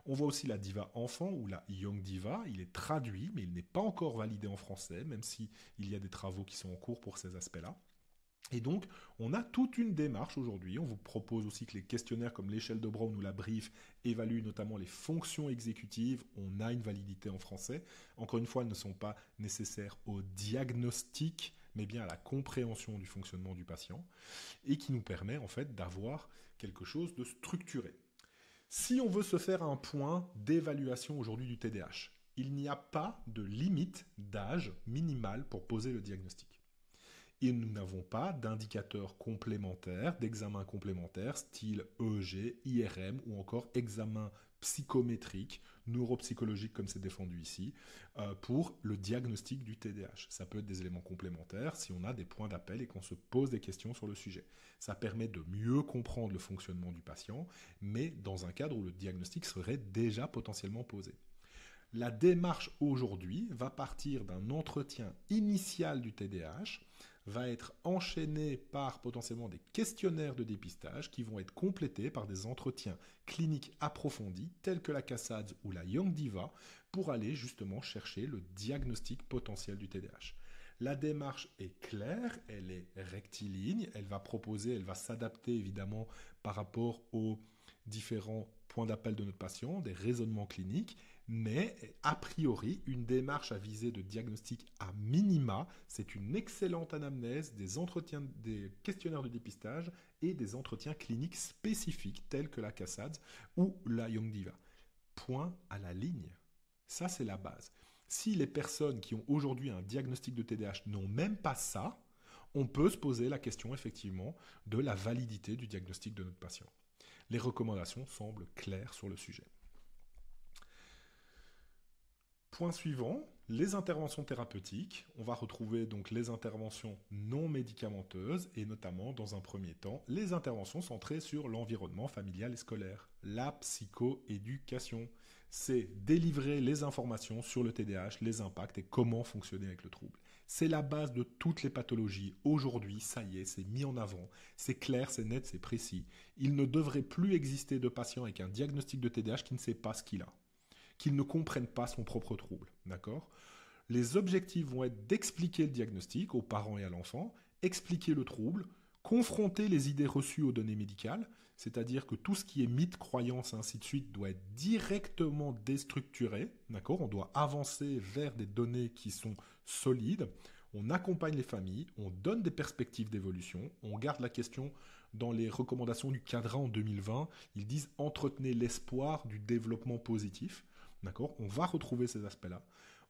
On voit aussi la Diva enfant ou la Young Diva. Il est traduit, mais il n'est pas encore validé en français, même s'il y a des travaux qui sont en cours pour ces aspects-là. Et donc, on a toute une démarche aujourd'hui. On vous propose aussi que les questionnaires comme l'échelle de Brown ou la Brief évaluent notamment les fonctions exécutives. On a une validité en français. Encore une fois, elles ne sont pas nécessaires au diagnostic, mais bien à la compréhension du fonctionnement du patient, et qui nous permet en fait d'avoir quelque chose de structuré. Si on veut se faire un point d'évaluation aujourd'hui du TDAH, il n'y a pas de limite d'âge minimal pour poser le diagnostic. Et nous n'avons pas d'indicateurs complémentaires, d'examens complémentaires, style EEG, IRM ou encore examen psychométrique, neuropsychologique comme c'est défendu ici, pour le diagnostic du TDAH. Ça peut être des éléments complémentaires si on a des points d'appel et qu'on se pose des questions sur le sujet. Ça permet de mieux comprendre le fonctionnement du patient, mais dans un cadre où le diagnostic serait déjà potentiellement posé. La démarche aujourd'hui va partir d'un entretien initial du TDAH, va être enchaîné par potentiellement des questionnaires de dépistage qui vont être complétés par des entretiens cliniques approfondis tels que la CASADS ou la Young Diva pour aller justement chercher le diagnostic potentiel du TDAH. La démarche est claire, elle est rectiligne, elle va s'adapter évidemment par rapport aux différents point d'appel de notre patient, des raisonnements cliniques, mais a priori, une démarche à visée de diagnostic à minima, c'est une excellente anamnèse, des entretiens, des questionnaires de dépistage et des entretiens cliniques spécifiques tels que la CASADS ou la Young Diva. Point à la ligne. Ça, c'est la base. Si les personnes qui ont aujourd'hui un diagnostic de TDAH n'ont même pas ça, on peut se poser la question effectivement de la validité du diagnostic de notre patient. Les recommandations semblent claires sur le sujet. Point suivant, les interventions thérapeutiques. On va retrouver donc les interventions non médicamenteuses et notamment dans un premier temps les interventions centrées sur l'environnement familial et scolaire, la psychoéducation. C'est délivrer les informations sur le TDAH, les impacts et comment fonctionner avec le trouble. C'est la base de toutes les pathologies. Aujourd'hui, ça y est, c'est mis en avant. C'est clair, c'est net, c'est précis. Il ne devrait plus exister de patient avec un diagnostic de TDAH qui ne sait pas ce qu'il a, qu'il ne comprenne pas son propre trouble. D'accord ? Les objectifs vont être d'expliquer le diagnostic aux parents et à l'enfant, expliquer le trouble, confronter les idées reçues aux données médicales, c'est-à-dire que tout ce qui est mythe, croyance, ainsi de suite, doit être directement déstructuré. D'accord ? On doit avancer vers des données qui sont solides. On accompagne les familles, on donne des perspectives d'évolution, on garde la question dans les recommandations du cadre en 2020. Ils disent « entretenez l'espoir du développement positif ». D'accord ? On va retrouver ces aspects-là.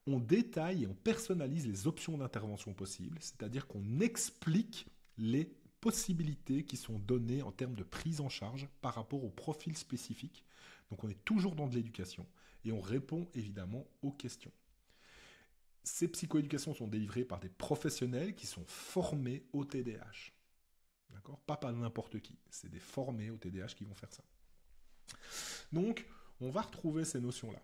On détaille et on personnalise les options d'intervention possibles, c'est-à-dire qu'on explique les possibilités qui sont données en termes de prise en charge par rapport au profil spécifique. Donc on est toujours dans de l'éducation et on répond évidemment aux questions. Ces psychoéducations sont délivrées par des professionnels qui sont formés au TDAH. D'accord ? Pas par n'importe qui, c'est des formés au TDAH qui vont faire ça. Donc on va retrouver ces notions-là.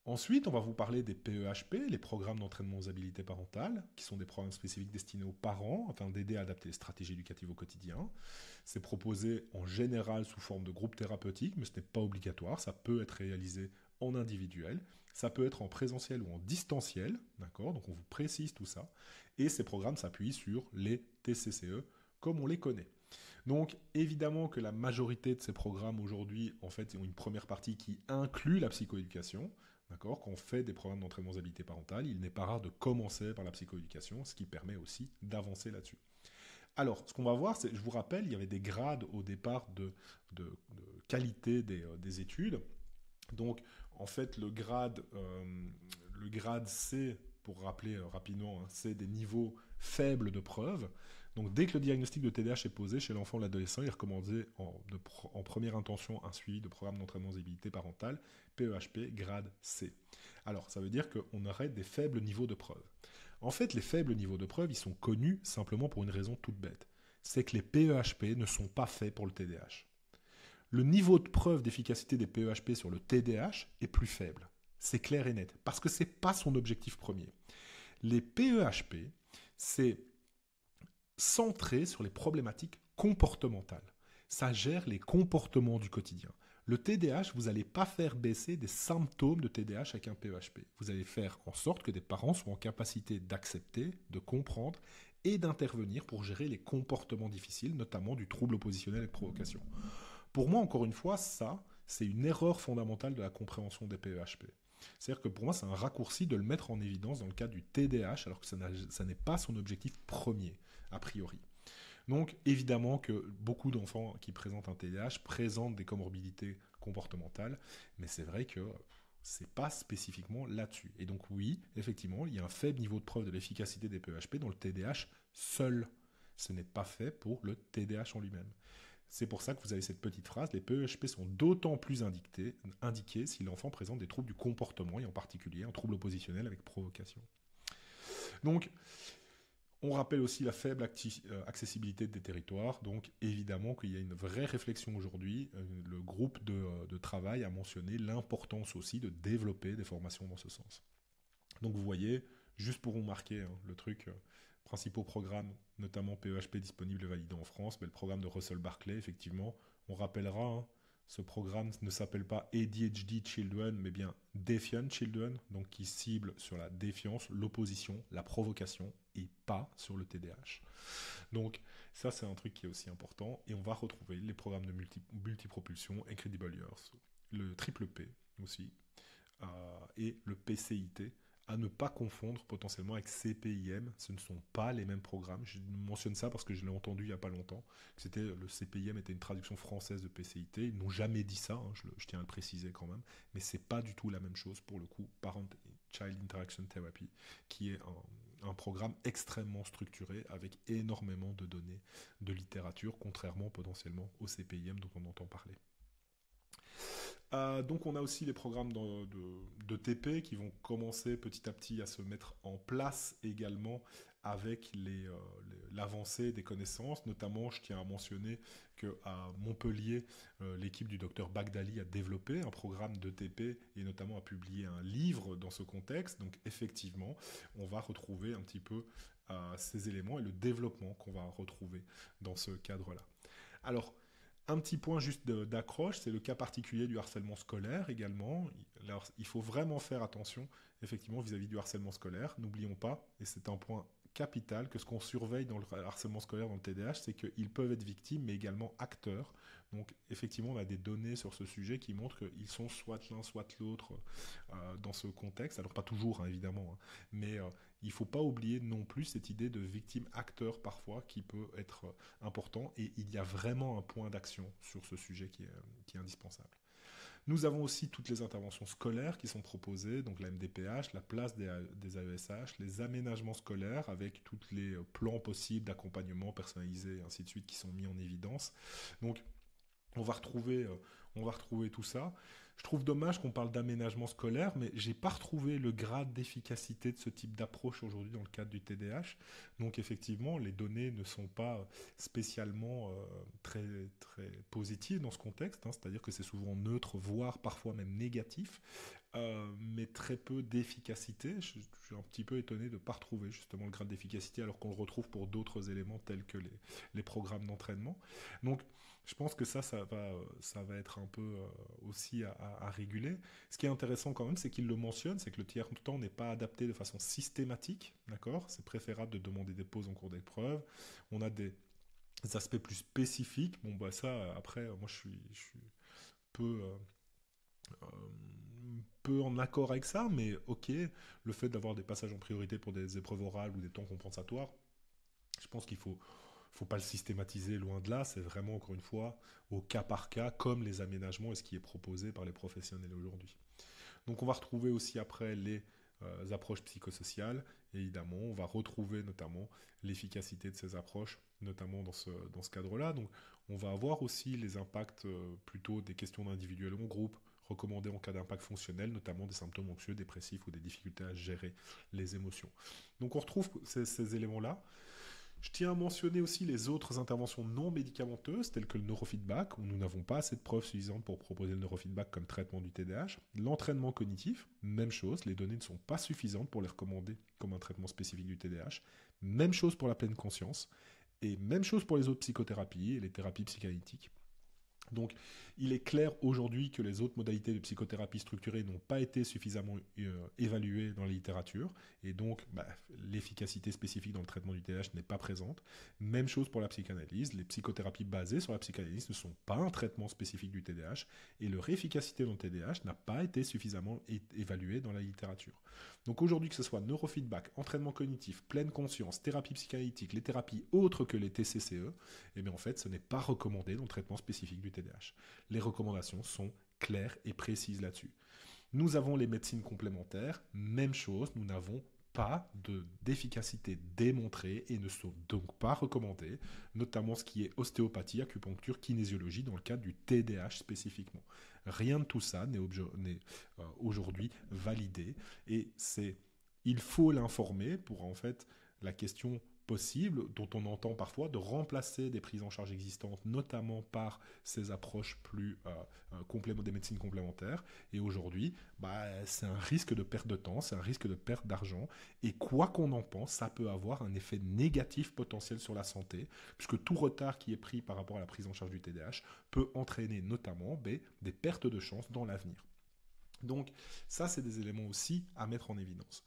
Ensuite, on va vous parler des PEHP, les programmes d'entraînement aux habilités parentales, qui sont des programmes spécifiques destinés aux parents, afin d'aider à adapter les stratégies éducatives au quotidien. C'est proposé en général sous forme de groupe thérapeutique, mais ce n'est pas obligatoire, ça peut être réalisé en individuel, ça peut être en présentiel ou en distanciel, d'accord ? Donc on vous précise tout ça, et ces programmes s'appuient sur les TCCE, comme on les connaît. Donc évidemment que la majorité de ces programmes aujourd'hui, en fait, ont une première partie qui inclut la psychoéducation. D'accord ? Quand on fait des programmes d'entraînement aux habilités parentales, il n'est pas rare de commencer par la psychoéducation, ce qui permet aussi d'avancer là-dessus. Alors, ce qu'on va voir, c'est, je vous rappelle, il y avait des grades au départ de qualité des études. Donc, en fait, le grade C, pour rappeler rapidement, hein, c'est des niveaux faibles de preuves. Donc, dès que le diagnostic de TDAH est posé chez l'enfant ou l'adolescent, il est recommandé en première intention un suivi de programme d'entraînement aux habilités parentales, PEHP, grade C. Alors, ça veut dire qu'on aurait des faibles niveaux de preuves. En fait, les faibles niveaux de preuves, ils sont connus simplement pour une raison toute bête. C'est que les PEHP ne sont pas faits pour le TDAH. Le niveau de preuve d'efficacité des PEHP sur le TDAH est plus faible. C'est clair et net, parce que ce n'est pas son objectif premier. Les PEHP, c'est centré sur les problématiques comportementales. Ça gère les comportements du quotidien. Le TDAH, vous n'allez pas faire baisser des symptômes de TDAH avec un PEHP. Vous allez faire en sorte que des parents soient en capacité d'accepter, de comprendre et d'intervenir pour gérer les comportements difficiles, notamment du trouble oppositionnel et de provocation. Pour moi, encore une fois, ça, c'est une erreur fondamentale de la compréhension des PEHP. C'est-à-dire que pour moi, c'est un raccourci de le mettre en évidence dans le cas du TDAH, alors que ça n'est pas son objectif premier, a priori. Donc, évidemment que beaucoup d'enfants qui présentent un TDAH présentent des comorbidités comportementales, mais c'est vrai que c'est pas spécifiquement là-dessus. Et donc oui, effectivement, il y a un faible niveau de preuve de l'efficacité des PEHP dans le TDAH seul. Ce n'est pas fait pour le TDAH en lui-même. C'est pour ça que vous avez cette petite phrase, les PEHP sont d'autant plus indiqués si l'enfant présente des troubles du comportement, et en particulier un trouble oppositionnel avec provocation. Donc, on rappelle aussi la faible accessibilité des territoires, donc évidemment qu'il y a une vraie réflexion aujourd'hui. Le groupe de travail a mentionné l'importance aussi de développer des formations dans ce sens. Donc vous voyez, juste pour vous marquer le truc, principaux programmes, notamment PEHP disponibles et validés en France, mais le programme de Russell Barclay, effectivement, on rappellera, ce programme ne s'appelle pas ADHD Children, mais bien Defiant Children, donc qui cible sur la défiance, l'opposition, la provocation, et pas sur le TDAH. Donc ça, c'est un truc qui est aussi important, et on va retrouver les programmes de multipropulsion, Incredible Years, le triple P aussi, et le PCIT, à ne pas confondre potentiellement avec CPIM. Ce ne sont pas les mêmes programmes. Je mentionne ça parce que je l'ai entendu il n'y a pas longtemps. Le CPIM était une traduction française de PCIT. Ils n'ont jamais dit ça, hein, je tiens à le préciser quand même. Mais ce n'est pas du tout la même chose pour le coup. Parent-Child Interaction Therapy, qui est un programme extrêmement structuré avec énormément de données de littérature, contrairement potentiellement au CPIM dont on entend parler. Donc on a aussi les programmes de TP qui vont commencer petit à petit à se mettre en place également avec l'avancée des connaissances. Notamment, je tiens à mentionner qu'à Montpellier, l'équipe du docteur Bagdali a développé un programme de TP et notamment a publié un livre dans ce contexte. Donc effectivement, on va retrouver un petit peu ces éléments et le développement qu'on va retrouver dans ce cadre-là. Alors, un petit point juste d'accroche, c'est le cas particulier du harcèlement scolaire également. Alors, il faut vraiment faire attention, effectivement, vis-à-vis du harcèlement scolaire. N'oublions pas, et c'est un point capital, que ce qu'on surveille dans le harcèlement scolaire, dans le TDAH, c'est qu'ils peuvent être victimes, mais également acteurs. Donc, effectivement, on a des données sur ce sujet qui montrent qu'ils sont soit l'un, soit l'autre dans ce contexte. Alors, pas toujours, hein, évidemment, hein, mais il ne faut pas oublier non plus cette idée de victime-acteur parfois qui peut être important, et il y a vraiment un point d'action sur ce sujet qui est indispensable. Nous avons aussi toutes les interventions scolaires qui sont proposées, donc la MDPH, la place des AESH, les aménagements scolaires avec tous les plans possibles d'accompagnement personnalisé et ainsi de suite qui sont mis en évidence. Donc on va retrouver tout ça. Je trouve dommage qu'on parle d'aménagement scolaire, mais j'ai pas retrouvé le grade d'efficacité de ce type d'approche aujourd'hui dans le cadre du TDAH. Donc effectivement, les données ne sont pas spécialement très, très positives dans ce contexte, hein, c'est-à-dire que c'est souvent neutre, voire parfois même négatif, mais très peu d'efficacité. Je suis un petit peu étonné de ne pas retrouver justement le grade d'efficacité alors qu'on le retrouve pour d'autres éléments tels que les programmes d'entraînement. Donc je pense que ça va être un peu aussi à réguler. Ce qui est intéressant quand même, c'est qu'il le mentionne, c'est que le tiers-temps n'est pas adapté de façon systématique, d'accord ? C'est préférable de demander des pauses en cours d'épreuve. On a des aspects plus spécifiques. Bon, bah ça, après, moi, je suis peu... peu en accord avec ça, mais ok, le fait d'avoir des passages en priorité pour des épreuves orales ou des temps compensatoires, je pense qu'il faut pas le systématiser, loin de là, c'est vraiment encore une fois au cas par cas, comme les aménagements et ce qui est proposé par les professionnels aujourd'hui. Donc on va retrouver aussi après les approches psychosociales, et évidemment on va retrouver notamment l'efficacité de ces approches, notamment dans ce cadre-là. Donc on va avoir aussi les impacts plutôt des questions d'individuel ou en groupe, recommandées en cas d'impact fonctionnel, notamment des symptômes anxieux, dépressifs ou des difficultés à gérer les émotions. Donc on retrouve ces éléments-là. Je tiens à mentionner aussi les autres interventions non médicamenteuses, telles que le neurofeedback, où nous n'avons pas assez de preuves suffisantes pour proposer le neurofeedback comme traitement du TDAH. L'entraînement cognitif, même chose, les données ne sont pas suffisantes pour les recommander comme un traitement spécifique du TDAH. Même chose pour la pleine conscience, et même chose pour les autres psychothérapies et les thérapies psychanalytiques. Donc, il est clair aujourd'hui que les autres modalités de psychothérapie structurée n'ont pas été suffisamment évaluées dans la littérature, et donc l'efficacité spécifique dans le traitement du TDAH n'est pas présente. Même chose pour la psychanalyse, les psychothérapies basées sur la psychanalyse ne sont pas un traitement spécifique du TDAH, et leur efficacité dans le TDAH n'a pas été suffisamment évaluée dans la littérature. Donc aujourd'hui, que ce soit neurofeedback, entraînement cognitif, pleine conscience, thérapie psychanalytique, les thérapies autres que les TCCE, eh bien en fait, ce n'est pas recommandé dans le traitement spécifique du TDAH. Les recommandations sont claires et précises là-dessus. Nous avons les médecines complémentaires, même chose, nous n'avons pas d'efficacité démontrée et ne sont donc pas recommandées, notamment ce qui est ostéopathie, acupuncture, kinésiologie dans le cadre du TDAH spécifiquement. Rien de tout ça n'est aujourd'hui validé, et il faut l'informer pour en fait la question possible, dont on entend parfois, de remplacer des prises en charge existantes, notamment par ces approches plus des médecines complémentaires. Et aujourd'hui, c'est un risque de perte de temps, c'est un risque de perte d'argent, et quoi qu'on en pense, ça peut avoir un effet négatif potentiel sur la santé, puisque tout retard qui est pris par rapport à la prise en charge du TDAH peut entraîner notamment des pertes de chance dans l'avenir. Donc ça, c'est des éléments aussi à mettre en évidence.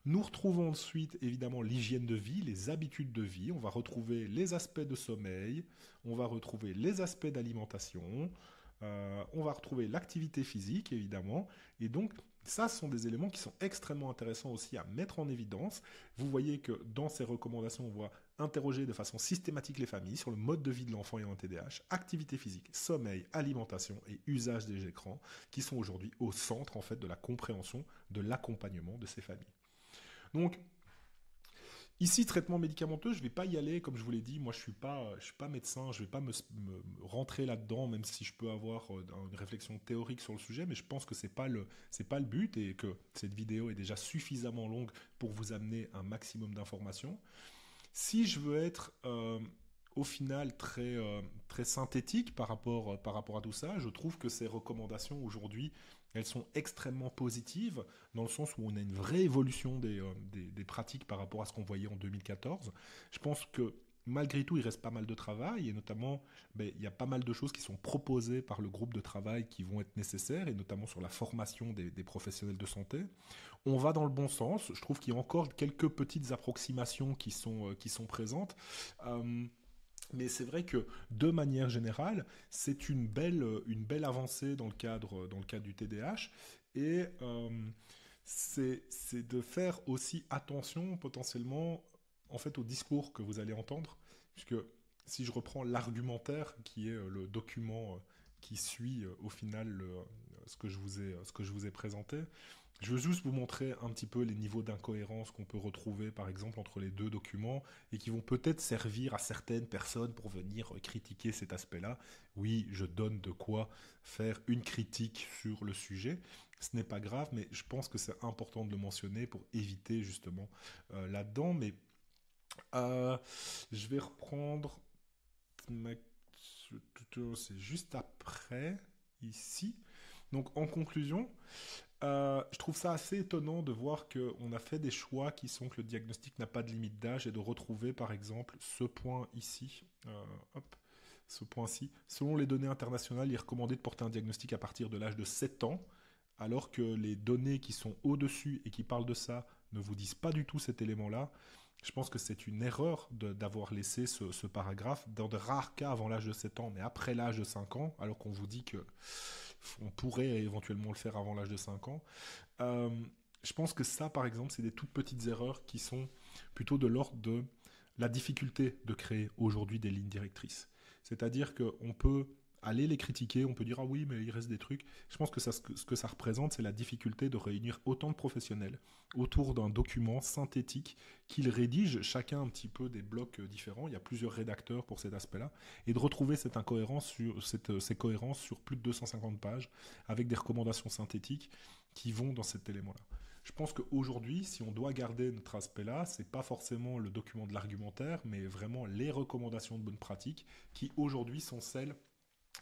Nous retrouvons ensuite évidemment l'hygiène de vie, les habitudes de vie. On va retrouver les aspects de sommeil, on va retrouver les aspects d'alimentation, On va retrouver l'activité physique, évidemment. Et donc, ça, ce sont des éléments qui sont extrêmement intéressants aussi à mettre en évidence. Vous voyez que dans ces recommandations, on va interroger de façon systématique les familles sur le mode de vie de l'enfant ayant un TDAH, activité physique, sommeil, alimentation et usage des écrans, qui sont aujourd'hui au centre en fait de la compréhension, de l'accompagnement de ces familles. Donc, ici, traitement médicamenteux, je ne vais pas y aller, comme je vous l'ai dit, moi je ne suis pas médecin, je ne vais pas me rentrer là-dedans, même si je peux avoir une réflexion théorique sur le sujet, mais je pense que ce n'est pas le but et que cette vidéo est déjà suffisamment longue pour vous amener un maximum d'informations. Si je veux être au final très synthétique par rapport à tout ça, je trouve que ces recommandations aujourd'hui, elles sont extrêmement positives dans le sens où on a une vraie évolution des pratiques par rapport à ce qu'on voyait en 2014. Je pense que malgré tout, il reste pas mal de travail et notamment, il y a pas mal de choses qui sont proposées par le groupe de travail qui vont être nécessaires et notamment sur la formation des professionnels de santé. On va dans le bon sens. Je trouve qu'il y a encore quelques petites approximations qui sont présentes. Mais c'est vrai que, de manière générale, c'est une belle avancée dans le cadre du TDAH. Et c'est de faire aussi attention potentiellement en fait, au discours que vous allez entendre. Puisque si je reprends l'argumentaire, qui est le document qui suit au final ce que je vous ai présenté, je veux juste vous montrer un petit peu les niveaux d'incohérence qu'on peut retrouver, par exemple, entre les deux documents et qui vont peut-être servir à certaines personnes pour venir critiquer cet aspect-là. Oui, je donne de quoi faire une critique sur le sujet. Ce n'est pas grave, mais je pense que c'est important de le mentionner pour éviter justement là-dedans. Mais je vais reprendre... C'est juste après, ici. Donc, en conclusion... je trouve ça assez étonnant de voir qu'on a fait des choix qui sont que le diagnostic n'a pas de limite d'âge et de retrouver par exemple ce point ici, ce point-ci. Selon les données internationales, il est recommandé de porter un diagnostic à partir de l'âge de 7 ans, alors que les données qui sont au-dessus et qui parlent de ça ne vous disent pas du tout cet élément-là. Je pense que c'est une erreur d'avoir laissé ce paragraphe dans de rares cas avant l'âge de 7 ans, mais après l'âge de 5 ans, alors qu'on vous dit que on pourrait éventuellement le faire avant l'âge de 5 ans. Je pense que ça, par exemple, c'est des toutes petites erreurs qui sont plutôt de l'ordre de la difficulté de créer aujourd'hui des lignes directrices. C'est-à-dire qu'on peut aller les critiquer, on peut dire « Ah oui, mais il reste des trucs ». Je pense que ce que ça représente, c'est la difficulté de réunir autant de professionnels autour d'un document synthétique qu'ils rédigent, chacun un petit peu des blocs différents. Il y a plusieurs rédacteurs pour cet aspect-là. Et de retrouver cette incohérence ces cohérences sur plus de 250 pages avec des recommandations synthétiques qui vont dans cet élément-là. Je pense qu'aujourd'hui, si on doit garder notre aspect-là, c'est pas forcément le document de l'argumentaire, mais vraiment les recommandations de bonne pratique qui aujourd'hui sont celles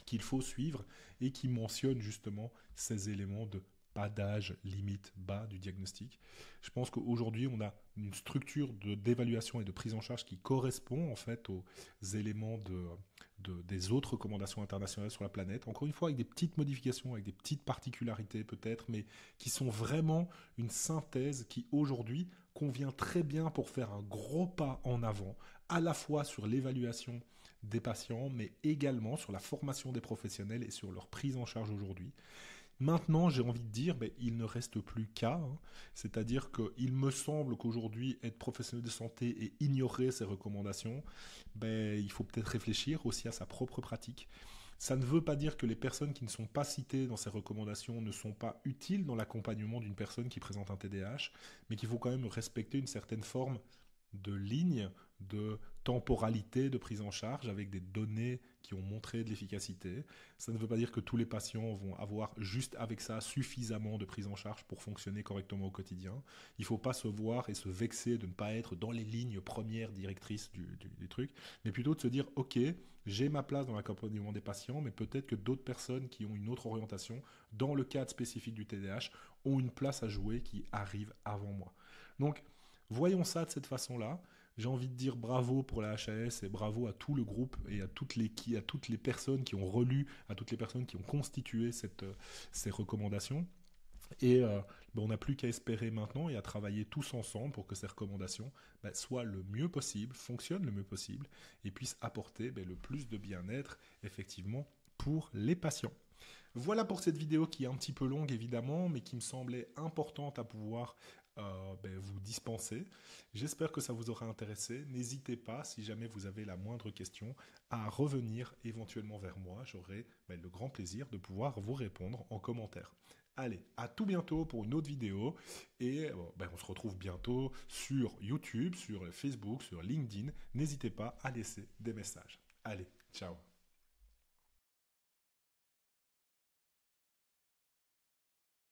qu'il faut suivre et qui mentionne justement ces éléments de pas d'âge limite bas du diagnostic. Je pense qu'aujourd'hui, on a une structure d'évaluation et de prise en charge qui correspond en fait aux éléments des autres recommandations internationales sur la planète. Encore une fois, avec des petites modifications, avec des petites particularités peut-être, mais qui sont vraiment une synthèse qui aujourd'hui convient très bien pour faire un gros pas en avant, à la fois sur l'évaluation des patients, mais également sur la formation des professionnels et sur leur prise en charge aujourd'hui. Maintenant, j'ai envie de dire, il ne reste plus qu'à, c'est-à-dire qu'il me semble qu'aujourd'hui, être professionnel de santé et ignorer ces recommandations, il faut peut-être réfléchir aussi à sa propre pratique. Ça ne veut pas dire que les personnes qui ne sont pas citées dans ces recommandations ne sont pas utiles dans l'accompagnement d'une personne qui présente un TDAH, mais qu'il faut quand même respecter une certaine forme de ligne, de temporalité de prise en charge avec des données qui ont montré de l'efficacité. Ça ne veut pas dire que tous les patients vont avoir juste avec ça suffisamment de prise en charge pour fonctionner correctement au quotidien. Il ne faut pas se voir et se vexer de ne pas être dans les lignes premières directrices du truc, mais plutôt de se dire « Ok, j'ai ma place dans l'accompagnement des patients, mais peut-être que d'autres personnes qui ont une autre orientation, dans le cadre spécifique du TDAH, ont une place à jouer qui arrive avant moi. » Donc, voyons ça de cette façon-là. J'ai envie de dire bravo pour la HAS et bravo à tout le groupe et à toutes les personnes qui ont relu, à toutes les personnes qui ont constitué ces recommandations. Et on n'a plus qu'à espérer maintenant et à travailler tous ensemble pour que ces recommandations soient le mieux possible, fonctionnent le mieux possible et puissent apporter le plus de bien-être effectivement pour les patients. Voilà pour cette vidéo qui est un petit peu longue évidemment, mais qui me semblait importante à pouvoir vous dispenser. J'espère que ça vous aura intéressé. N'hésitez pas, si jamais vous avez la moindre question, à revenir éventuellement vers moi. J'aurai le grand plaisir de pouvoir vous répondre en commentaire. Allez, à tout bientôt pour une autre vidéo et on se retrouve bientôt sur YouTube, sur Facebook, sur LinkedIn. N'hésitez pas à laisser des messages. Allez, ciao.